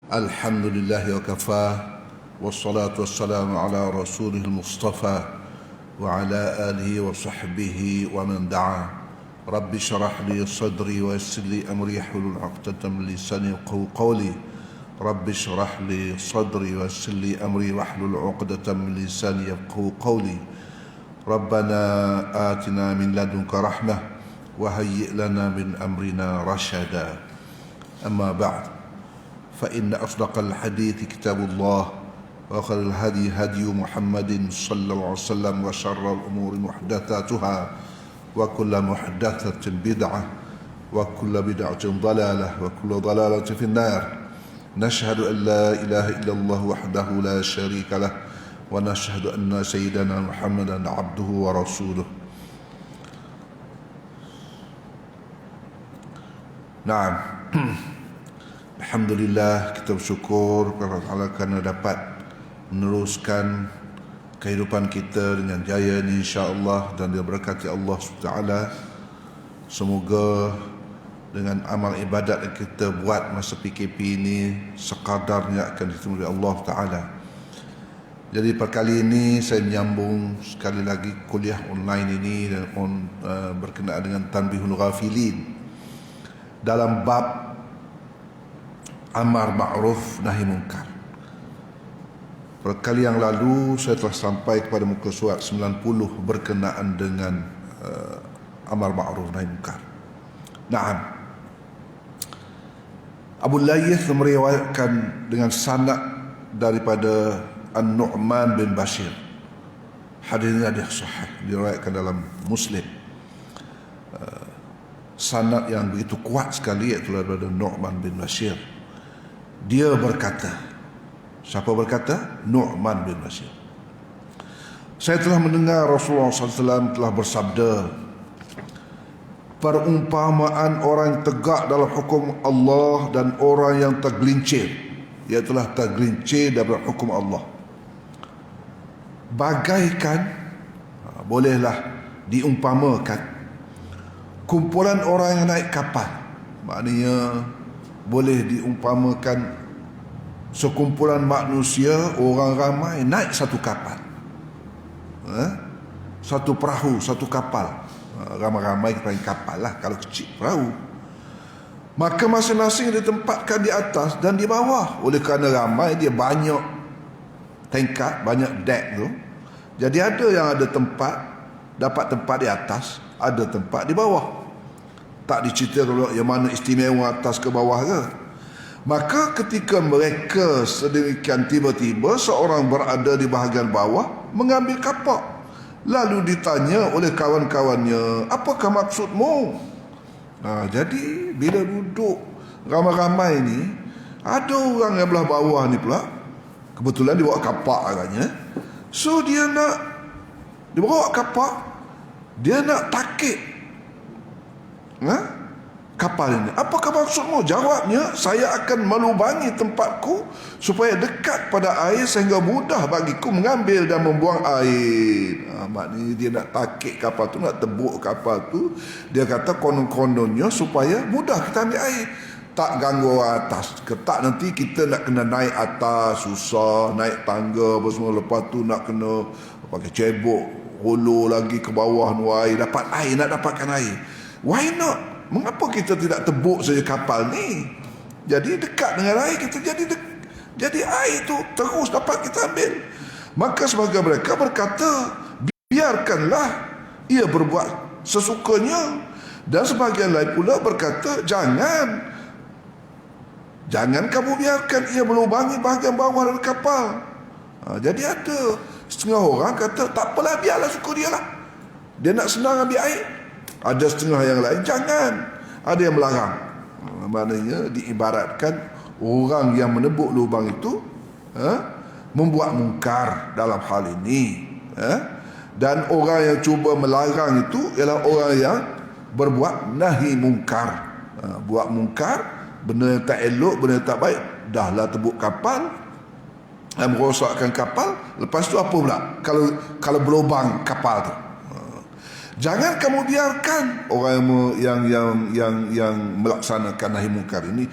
Alhamdulillah wa kafah, wassalatu wassalamu ala rasulih al-mustafa wa ala alihi wa sahbihi wa man da'a. Rabbi syarah li sadri wa yassir li amri wahlul 'uqdatam min lisani yafqahu qawli. Rabbi syarah li sadri wa yassir li amri wahlul 'uqdatam min lisani yafqahu qawli. Rabbana atina min ladunka rahmah wa hayyi' lana min amrina rashada. Amma ba'd. فإن أصدق الحديث كتاب الله وخير الهدي هدي محمد صلى الله عليه وسلم وشر الأمور محدثاتها وكل محدثة بدعة وكل بدعة ضلالة وكل ضلالة في النار. نشهد أن لا إله إلا الله وحده لا شريك له ونشهد أن سيدنا محمدا عبده ورسوله. نعم. Alhamdulillah, kita bersyukur kepada Allah kerana dapat meneruskan kehidupan kita dengan jaya ini insya-Allah, dan diberkati Allah SWT. Semoga dengan amal ibadat yang kita buat masa PKP ini sekadarnya akan diterima oleh Allah Taala. Jadi perkali ini saya menyambung sekali lagi kuliah online ini berkenaan dengan tanbihul ghafilin dalam bab amar ma'ruf nahi munkar. Perkali yang lalu saya telah sampai kepada muka surat 90 berkenaan dengan amar ma'ruf nahi munkar. Naam. Abu Layth meriwayatkan dengan sanad daripada An-Nu'man bin Bashir. Hadisnya dia sahih, diriwayatkan dalam Muslim. Sanad yang begitu kuat sekali, iaitu daripada Nu'man bin Bashir. Dia berkata, siapa berkata? Nu'man bin Bashir. Saya telah mendengar Rasulullah SAW telah bersabda, perumpamaan orang yang tegak dalam hukum Allah dan orang yang tergelincir, iaitulah tergelincir dalam hukum Allah, bagaikan, bolehlah diumpamakan kumpulan orang yang naik kapal. Maknanya boleh diumpamakan sekumpulan manusia, orang ramai naik satu kapal, satu perahu, satu kapal. Ramai-ramai kita panggil kapal lah, kalau kecil perahu. Maka masing-masing ditempatkan di atas dan di bawah. Oleh kerana ramai, dia banyak tingkat, banyak deck tu. Jadi ada yang ada tempat, dapat tempat di atas, ada tempat di bawah. Tak diceritakan yang mana istimewa atas ke bawah ke. Maka ketika mereka sedemikian, tiba-tiba seorang berada di bahagian bawah mengambil kapak. Lalu ditanya oleh kawan-kawannya, apakah maksudmu? Jadi bila duduk ramai-ramai ni, ada orang yang belah bawah ni pula, kebetulan dia bawa kapak agaknya. So dia bawa kapak, dia nak takik kapal ini. Apakah maksudmu? Jawabnya, saya akan melubangi tempatku supaya dekat pada air sehingga mudah bagiku mengambil dan membuang air. Maknanya dia nak takik kapal tu, nak tebuk kapal tu. Dia kata konon-kononnya supaya mudah kita ambil air, tak ganggu orang atas. Ketak nanti kita nak kena naik atas, susah, naik tangga apa semua. Lepas tu nak kena pakai cebok, hulu lagi ke bawah nu air, dapat air, nak dapatkan air. Why not? Mengapa kita tidak tebuk saja kapal ni? Jadi dekat dengan air, kita jadi air tu terus dapat kita ambil. Maka sebagian mereka berkata, biarkanlah ia berbuat sesukanya. Dan sebagian lain pula berkata, jangan kamu biarkan ia melubangi bahagian bawah dari kapal. Jadi ada setengah orang kata, tak apalah, biarlah suka dia lah, dia nak senang ambil air. Ada setengah yang lain, jangan. Ada yang melarang. Maknanya diibaratkan orang yang menebuk lubang itu membuat mungkar dalam hal ini. Dan orang yang cuba melarang itu ialah orang yang berbuat nahi mungkar. Buat mungkar, benda yang tak elok, benda yang tak baik. Dahlah tebuk kapal, merosakkan kapal. Lepas tu apa pula kalau berlubang kapal tu? Jangan kamu biarkan orang yang melaksanakan nahi munkar ini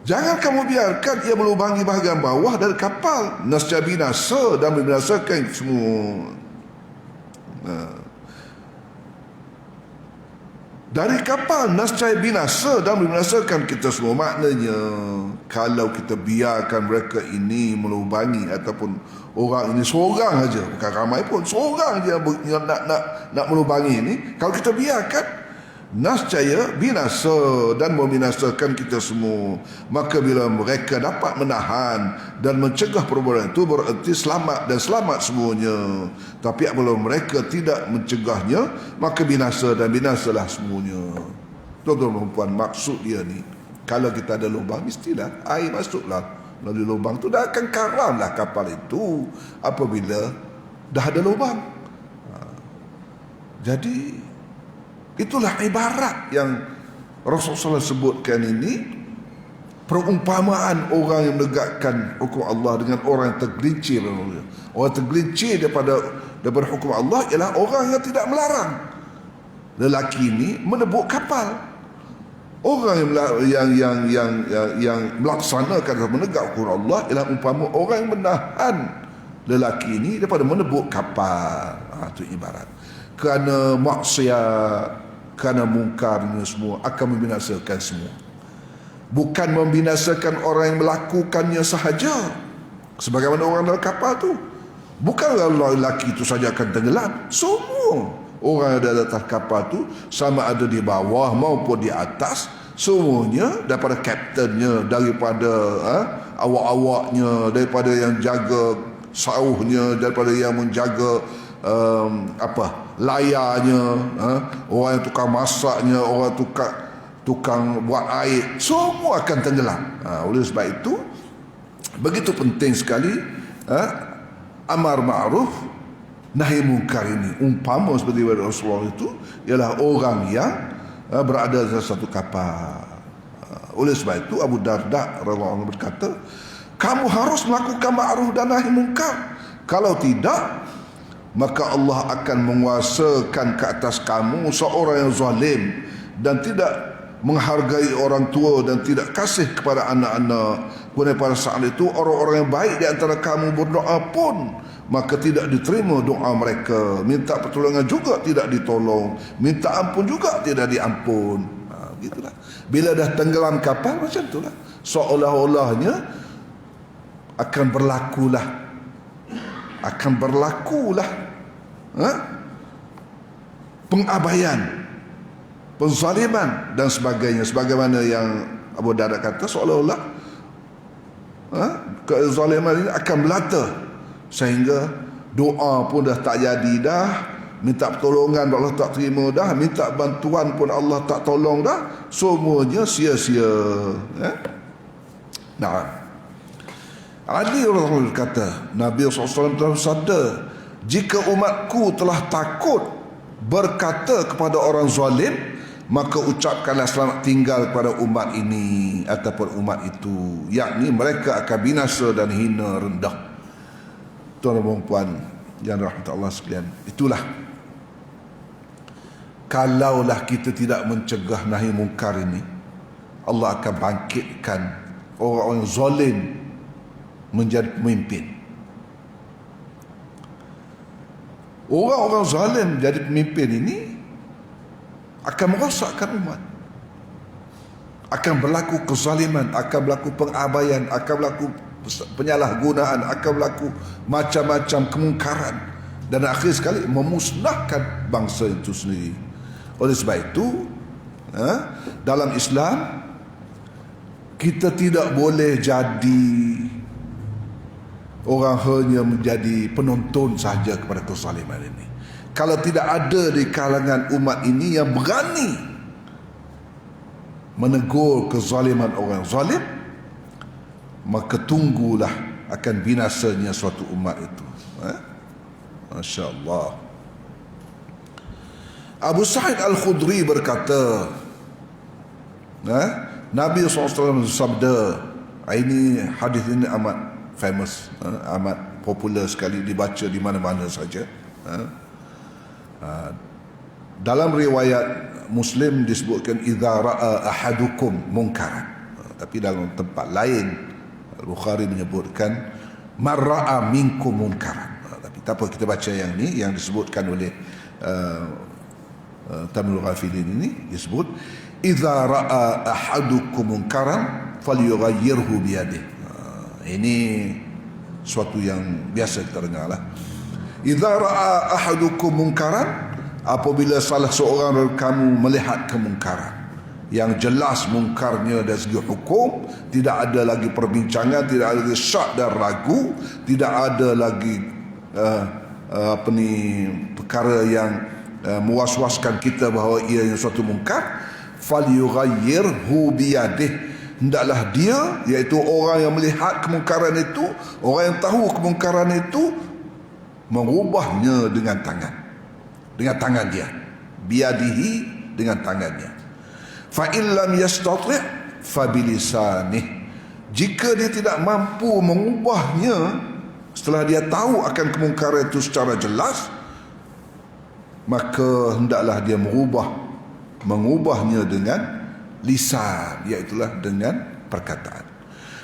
Jangan kamu biarkan ia melubangi bahagian bawah dari kapal, nescaya binasa dan membinasakan semua. Dari kapal nescaya binasa dan membinasakan kita semua. Maknanya kalau kita biarkan mereka ini melubangi, ataupun orang ini seorang saja, bukan ramai pun, seorang je yang nak melubangi ini, kalau kita biarkan, nescaya binasa dan membinasakan kita semua. Maka bila mereka dapat menahan dan mencegah perbuatan itu, bererti selamat dan selamat semuanya. Tapi apabila mereka tidak mencegahnya, maka binasa dan binasalah semuanya. Tuan-tuan dan puan, maksud dia ni, kalau kita ada lubang, mestilah air masuklah melalui lubang tu, dah akan karamlah kapal itu apabila dah ada lubang. Jadi itulah ibarat yang Rasulullah sebutkan ini, perumpamaan orang yang menegakkan hukum Allah dengan orang yang tergelincir. Orang tergelincir daripada hukum Allah ialah orang yang tidak melarang. Lelaki ini menebuk kapal. Orang yang melaksanakan dan menegak hukum Allah ialah umpama orang yang menahan lelaki ini daripada menebuk kapal. Itu ibarat. Kerana maksiat, kerana mungkarnya semua akan membinasakan semua. Bukan membinasakan orang yang melakukannya sahaja, sebagaimana orang dalam kapal tu. Bukanlah lelaki itu saja akan tenggelam. Semua orang yang ada di atas kapal tu, sama ada di bawah maupun di atas, semuanya, daripada kaptennya, daripada awak-awaknya, daripada yang jaga sauhnya, daripada yang menjaga layarnya, orang yang tukang masaknya, orang tukang buat air, semua akan tenggelam. Oleh sebab itu begitu penting sekali amar ma'ruf nahi mungkar ini. Umpama seperti Rasulullah itu ialah orang yang berada dalam satu kapal. Oleh sebab itu Abu Darda radhiyallahu anhu berkata, kamu harus melakukan ma'ruf dan nahi mungkar. Kalau tidak, maka Allah akan menguasakan ke atas kamu seorang yang zalim dan tidak menghargai orang tua dan tidak kasih kepada anak-anak. Kemudian pada saat itu orang-orang yang baik di antara kamu berdoa pun, maka tidak diterima doa mereka. Minta pertolongan juga tidak ditolong, minta ampun juga tidak diampun. Begitulah. Bila dah tenggelam kapal, macam itulah, seolah-olahnya akan berlakulah pengabaian, penzaliman dan sebagainya. Sebagaimana yang Abu Darda kata, seolah-olah kezaliman ini akan melata, sehingga doa pun dah tak jadi dah, minta pertolongan Allah tak terima dah, minta bantuan pun Allah tak tolong dah, semuanya sia-sia. Nah, Ali Rasul kata, Nabi SAW telah bersabda, jika umatku telah takut berkata kepada orang zalim, maka ucapkanlah selamat tinggal kepada umat ini ataupun umat itu, yakni mereka akan binasa dan hina rendah. Tuan dan puan yang rahmat Allah sekalian, itulah, kalaulah kita tidak mencegah nahi mungkar ini, Allah akan bangkitkan orang-orang zalim menjadi pemimpin. Orang-orang zalim jadi pemimpin ini akan merosakkan umat, akan berlaku kezaliman, akan berlaku pengabaian, akan berlaku penyalahgunaan, akan berlaku macam-macam kemungkaran, dan akhir sekali memusnahkan bangsa itu sendiri. Oleh sebab itu dalam Islam kita tidak boleh jadi orang hanya menjadi penonton saja kepada kezaliman ini. Kalau tidak ada di kalangan umat ini yang berani menegur kezaliman orang zalim, maka tunggulah akan binasanya suatu umat itu. Masya Allah. Abu Sa'id Al-Khudri berkata, Nabi SAW bersabda, ini hadis ini amat famous, amat popular sekali, dibaca di mana-mana saja. Dalam riwayat Muslim disebutkan, idza ra'a ahadukum munkaran, Tapi dalam tempat lain Al-Bukhari menyebutkan man ra'a minkum munkaran. Tapi tak apa, kita baca yang ni yang disebutkan oleh Tamimul Ghafilin ini disebut idza ra'a ahadukum munkaran falyughayyirhu biyadihi. Ini suatu yang biasa kita dengarlah. Idza ra'a ahadukum munkaran, apabila salah seorang dari kamu melihat kemungkaran yang jelas mungkarnya dari segi hukum, tidak ada lagi perbincangan, tidak ada lagi syak dan ragu, tidak ada lagi perkara yang mewas-waskan kita bahawa ia yang suatu mungkar, falyughayyirhu biyadihi, hendaklah dia, iaitu orang yang melihat kemungkaran itu, orang yang tahu kemungkaran itu, mengubahnya dengan tangan dia, biyadihi, dengan tangannya. Fa in lam yastati' fa bilisanih, jika dia tidak mampu mengubahnya setelah dia tahu akan kemungkaran itu secara jelas, maka hendaklah dia mengubahnya dengan lisan, iaitulah dengan perkataan.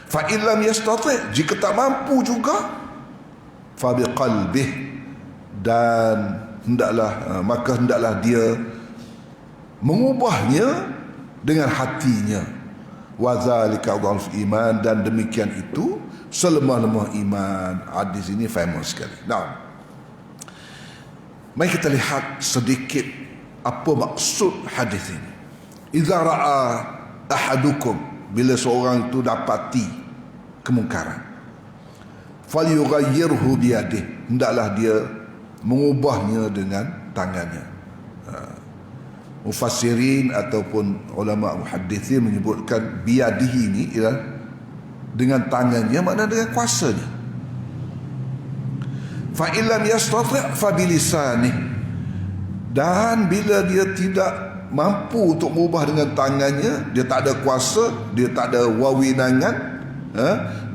Fa in lam yastati', jika tak mampu juga, fa biqalbih, dan maka hendaklah dia mengubahnya dengan hatinya. Wa zalika dhaful iman, dan demikian itu selemah-lemah iman. Hadis ini famous sekali. Nah, mari kita lihat sedikit apa maksud hadis ini. Idza ra'a ahadukum, bila seorang itu dapati kemungkaran, falyughayyirhu biyadihi, hendaklah dia mengubahnya dengan tangannya. Mufassirin ataupun ulama muhaddithin menyebutkan biyadihi ini ialah dengan tangannya, makna dengan kuasanya. Fa illam yastati' fa bilisanih, dan bila dia tidak mampu untuk mengubah dengan tangannya, dia tak ada kuasa, dia tak ada wawinangan,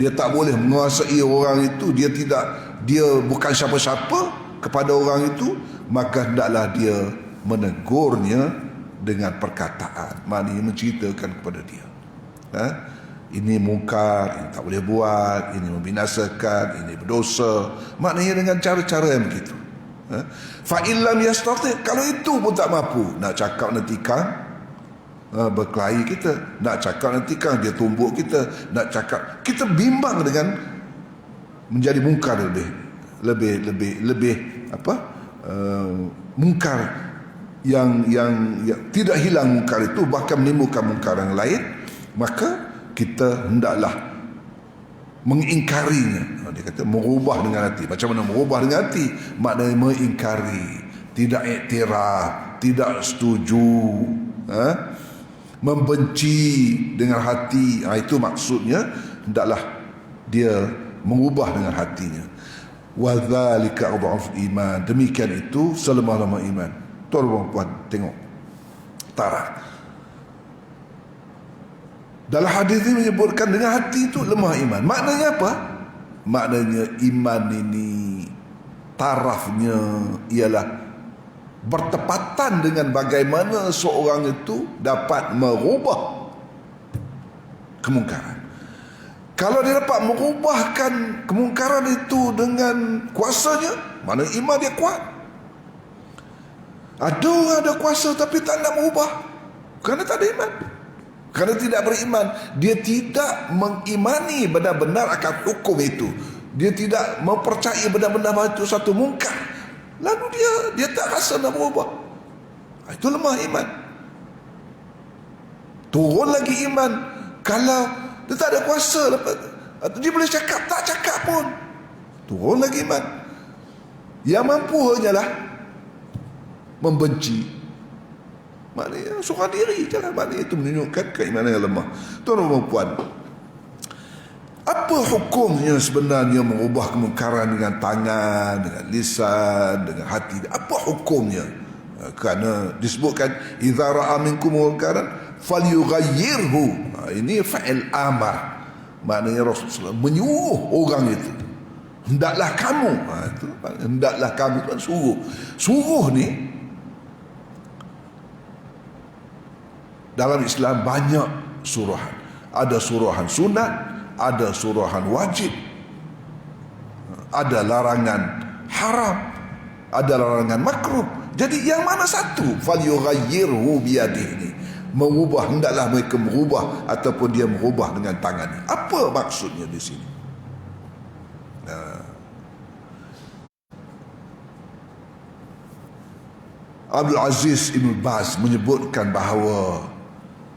dia tak boleh menguasai orang itu, dia bukan siapa-siapa kepada orang itu, maka hendaklah dia menegurnya dengan perkataan, maknanya menceritakan kepada dia, ini mungkar, ini tak boleh buat, ini membinasakan, ini berdosa, maknanya dengan cara-cara yang begitu. Fa illam yastati', kalau itu pun tak mampu, nak cakap nanti kang berkelahi kita, nak cakap nanti kang dia tumbuk kita, nak cakap, kita bimbang dengan menjadi mungkar lebih mungkar yang tidak hilang mungkar itu, bahkan menimbulkan mungkar yang lain, maka kita hendaklah mengingkarinya. Dia kata mengubah dengan hati. Macam mana mengubah dengan hati? Maknanya mengingkari, tidak iktiraf, tidak setuju, membenci dengan hati. Itu maksudnya, hendaklah dia mengubah dengan hatinya. Wa dzalika adhaful iman, demikian itu selemah-lemah iman. Tuan dan puan, tengok taraf. Dalam hadis ini menyebutkan dengan hati itu lemah iman. Maknanya apa? Maknanya iman ini tarafnya ialah bertepatan dengan bagaimana seorang itu dapat merubah kemungkaran. Kalau dia dapat merubahkan kemungkaran itu dengan kuasanya, maknanya iman dia kuat. Ada orang ada kuasa tapi tak nak merubah, kerana tak ada iman, kerana tidak beriman. Dia tidak mengimani benar-benar akan hukum itu, dia tidak mempercayai benar-benar bahawa itu satu mungkar, lalu dia tak rasa nak berubah. Itu lemah iman. Turun lagi iman kalau dia tak ada kuasa, dia boleh cakap, tak cakap pun, turun lagi iman. Yang mampu hanyalah membenci, maknanya seorang diri je lah. Maknanya itu menunjukkan keimanan yang lemah. Tuan dan puan, apa hukumnya sebenarnya mengubah kemungkaran dengan tangan, dengan lisan, dengan hati? Apa hukumnya? Kerana disebutkan idza ra'a minkum munkaran falyughayyirhu. Ini fa'il amar, maknanya Rasulullah menyuruh orang itu, hendaklah kamu, itu hendaklah kamu itu suruh ni. Dalam Islam banyak suruhan. Ada suruhan sunat, ada suruhan wajib, ada larangan haram, ada larangan makruh. Jadi yang mana satu? Falyughayyirhu biyadihi ini. Mengubah, hendaklah mereka merubah ataupun dia merubah dengan tangannya. Apa maksudnya di sini? Abdul Aziz Ibn Baz menyebutkan bahawa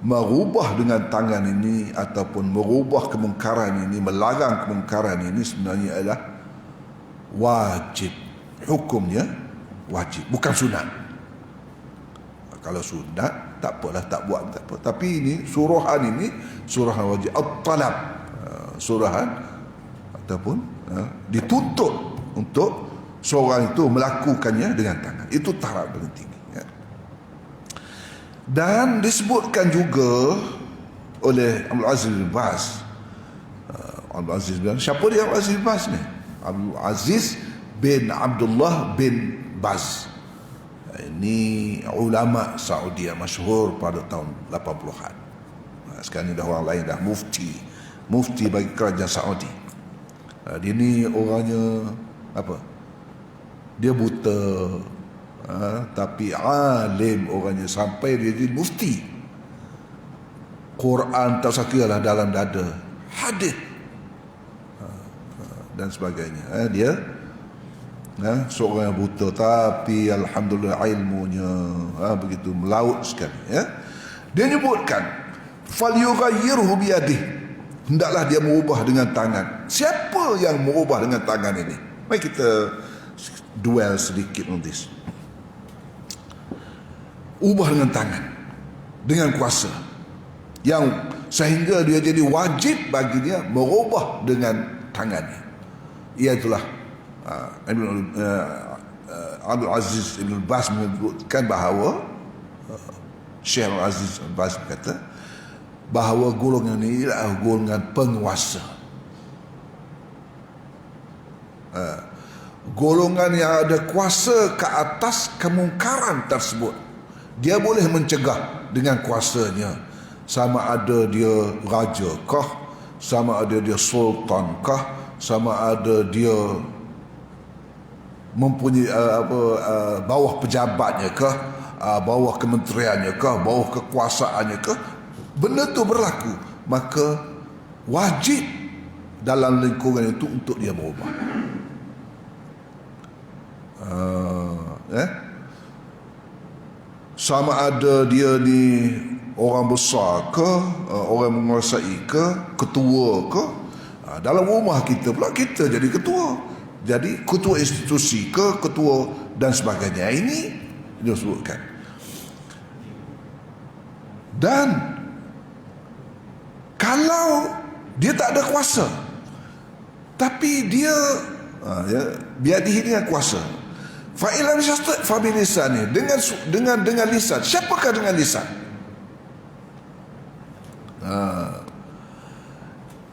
merubah dengan tangan ini ataupun merubah kemungkaran ini, melarang kemungkaran ini sebenarnya adalah wajib. Hukumnya wajib, bukan sunat. Kalau sunat tak apalah, tak buat tak apa. Tapi ini suruhan wajib, at-talab, suruhan ataupun dituntut untuk seorang itu melakukannya dengan tangan. Itu taraf paling tinggi, ya. Dan disebutkan juga oleh Abdul Aziz bin Baz. Abdul Aziz bin, siapa dia Abdul Aziz bin Baz ni? Abdul Aziz bin Abdullah bin Baz. Ini ulama Saudi yang masyhur pada tahun 80-an. Sekarang ni dah orang lain, dah mufti bagi kerajaan Saudi. Dia ni orangnya apa? Dia buta, tapi alim orangnya, sampai dia jadi mufti. Quran tak sakiralah dalam dada, hadis dan sebagainya. Dia seorang yang buta, tapi alhamdulillah ilmunya begitu melaut sekali, ya. Dia nyebutkan falyughayyirhu biyadihi, hendaklah dia merubah dengan tangan. Siapa yang merubah dengan tangan ini? Mari kita duel sedikit on this. Ubah dengan tangan, dengan kuasa, yang sehingga dia jadi wajib bagi dia merubah dengan tangannya. Iaitulah Abdul Aziz Ibn Baz menyebutkan bahawa Syekh Abdul Aziz Ibn Baz berkata bahawa golongan ini adalah golongan penguasa. Golongan yang ada kuasa ke atas kemungkaran tersebut. Dia boleh mencegah dengan kuasanya, sama ada dia raja kah, sama ada dia sultan kah, sama ada dia mempunyai bawah pejabatnya kah, bawah kementeriannya kah, bawah kekuasaannya kah. Benda tu berlaku, maka wajib dalam lingkungan itu untuk dia berubah. Sama ada dia ni orang besar ke, orang menguasai ke, ketua ke. Dalam rumah kita pula kita jadi ketua, jadi ketua institusi ke, ketua dan sebagainya. Ini disebutkan. Dan kalau dia tak ada kuasa, tapi dia biar dengan kuasa, fa'ilam syastat fabilisan ni, dengan lisan. Siapakah dengan lisan?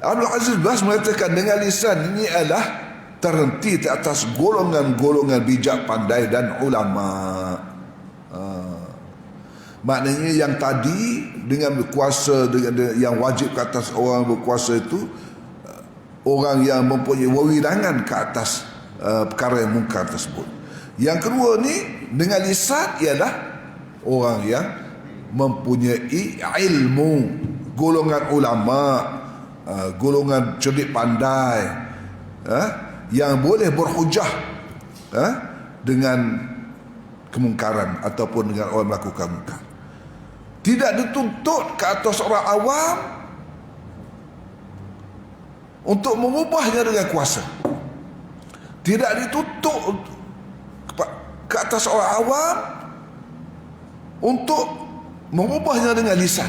Abdul Aziz Baz mengatakan dengan lisan ini adalah terhenti di atas golongan-golongan bijak pandai dan ulama. Maknanya yang tadi dengan berkuasa, dengan yang wajib ke atas orang berkuasa itu, orang yang mempunyai wewenangan ke atas perkara yang mungkar tersebut. Yang kedua ni dengan lisan ialah orang yang mempunyai ilmu, golongan ulama, golongan cerdik pandai, yang boleh berhujah dengan kemungkaran ataupun dengan orang melakukan mungkar. Tidak dituntut ke atas orang awam untuk mengubahnya dengan kuasa. Tidak dituntut ke atas orang awam untuk mengubahnya dengan lisan.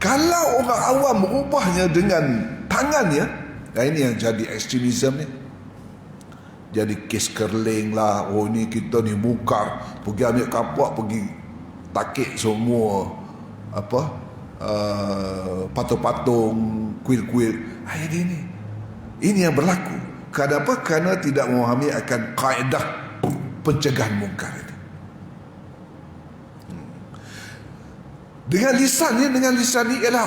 Kalau orang awam mengubahnya dengan tangannya, ini yang jadi ekstremisme ni. Jadi kes kerling lah, oh ni kita ni mungkar, pergi ambil kapak, pergi takik semua patung-patung, kuil-kuil. Ini yang berlaku. Kenapa? Kerana tidak memahami akan kaedah pencegahan mungkar ini. Dengan lisan ni ialah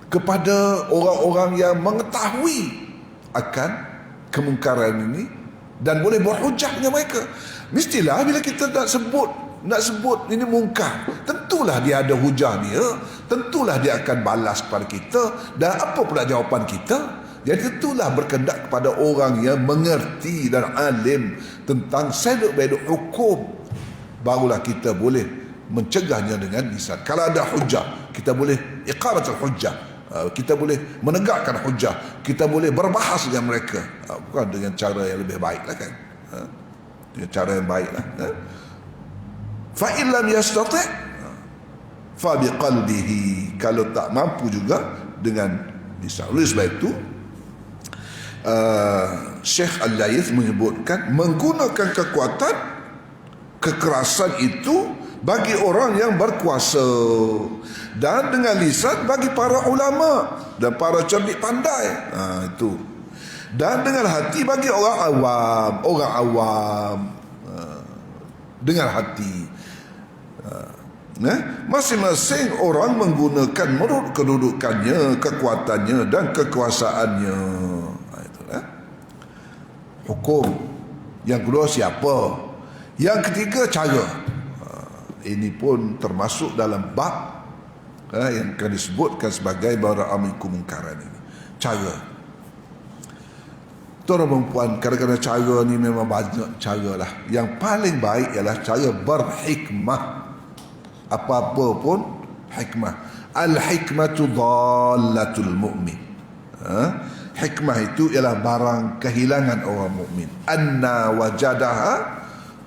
kepada orang-orang yang mengetahui akan kemungkaran ini dan boleh berhujah dengan mereka. Mestilah bila kita nak sebut ini mungkar, tentulah dia ada hujah dia, tentulah dia akan balas kepada kita. Dan apa pula jawapan kita? Jadi tentulah berkendak kepada orang yang mengerti dan alim tentang seluk-beluk hukum, barulah kita boleh mencegahnya dengan lisan. Kalau ada hujah, kita boleh iqamatul hujah, kita boleh menegakkan hujah, kita boleh berbahas dengan mereka, bukan dengan cara yang lebih baik lah kan, dengan cara yang baik lah. Fa in lam yastati' fa biqalbihi, kalau tak mampu juga dengan lisan. Oleh sebab itu Syekh Al-Laith menyebutkan menggunakan kekerasan itu bagi orang yang berkuasa, dan dengan lisan bagi para ulama dan para cerdik pandai, itu. Dan dengan hati bagi orang awam, dengan hati. Masing-masing orang menggunakan menurut kedudukannya, kekuatannya dan kekuasaannya. Hukum. Yang kedua siapa? Yang ketiga cara. Ini pun termasuk dalam bab yang akan disebutkan sebagai bara'amikum mungkaran ini. Cara. Tuan-tuan dan puan, kadang-kadang cara ni memang banyak cara lah. Yang paling baik ialah cara berhikmah. Apa-apa pun hikmah. Al-hikmatu dhallatul mu'min. Hikmah itu ialah barang kehilangan orang mukmin. Anna wajadaha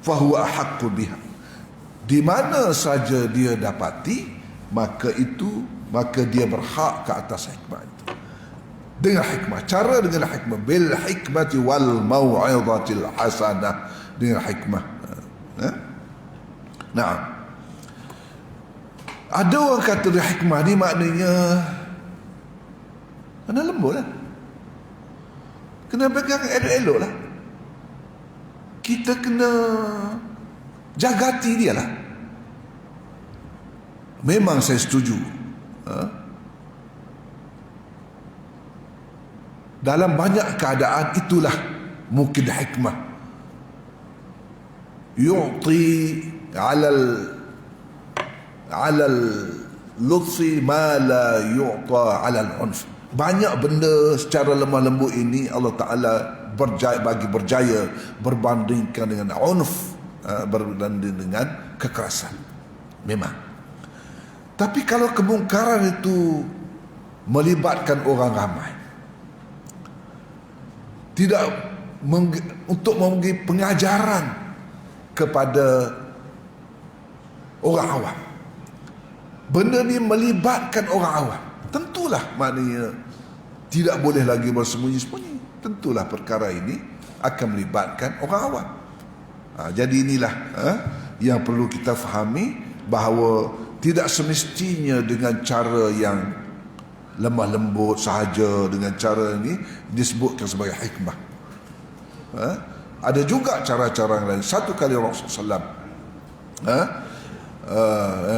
fahuwa ahaqqu biha. Di mana saja dia dapati, maka dia berhak ke atas hikmah itu. Dengan hikmah, cara dengan hikmah, bil hikmati wal mau'izatil hasanah, dengan hikmah. Nah, ada orang kata hikmah ni maknanya kena lembut lah, kena pegang elok-elok lah, kita kena jaga hati dia lah. Memang saya setuju, dalam banyak keadaan itulah mungkin hikmah. Yu'ti alal lutfi ma la yu'ta alal unf. Banyak benda secara lemah lembut ini Allah Ta'ala bagi berjaya berbandingkan dengan unf, berbanding dengan kekerasan. Memang. Tapi kalau kemungkaran itu melibatkan orang ramai, tidak untuk memberi pengajaran kepada orang awam, benda ni melibatkan orang awam, tentulah maknanya tidak boleh lagi bersembunyi-sembunyi. Tentulah perkara ini akan melibatkan orang awam. Jadi inilah yang perlu kita fahami, bahawa tidak semestinya dengan cara yang lemah lembut sahaja, dengan cara ini disebutkan sebagai hikmah. Ada juga cara-cara yang lain. Satu kali Rasulullah SAW,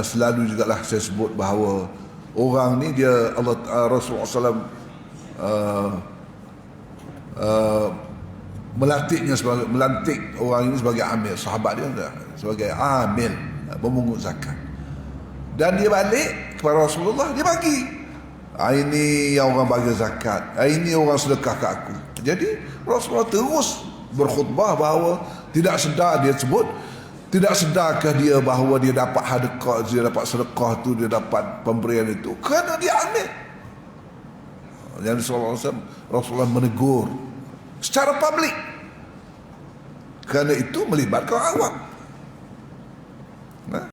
selalu juga lah saya sebut bahawa orang ni dia Rasulullah SAW melantik orang ini sebagai amil, sahabat dia sebagai amil, memungut zakat. Dan dia balik kepada Rasulullah, dia bagi. Ini yang orang bagi zakat, ini orang sedekah ke aku. Jadi Rasulullah terus berkhutbah bahawa tidak sedar, dia sebut, tidak sedarkah dia bahawa dia dapat hadakah, dia dapat sedekah tu, dia dapat pemberian itu kerana dia ambil. Yang Rasulullah menegur secara publik, kerana itu melibatkan awam.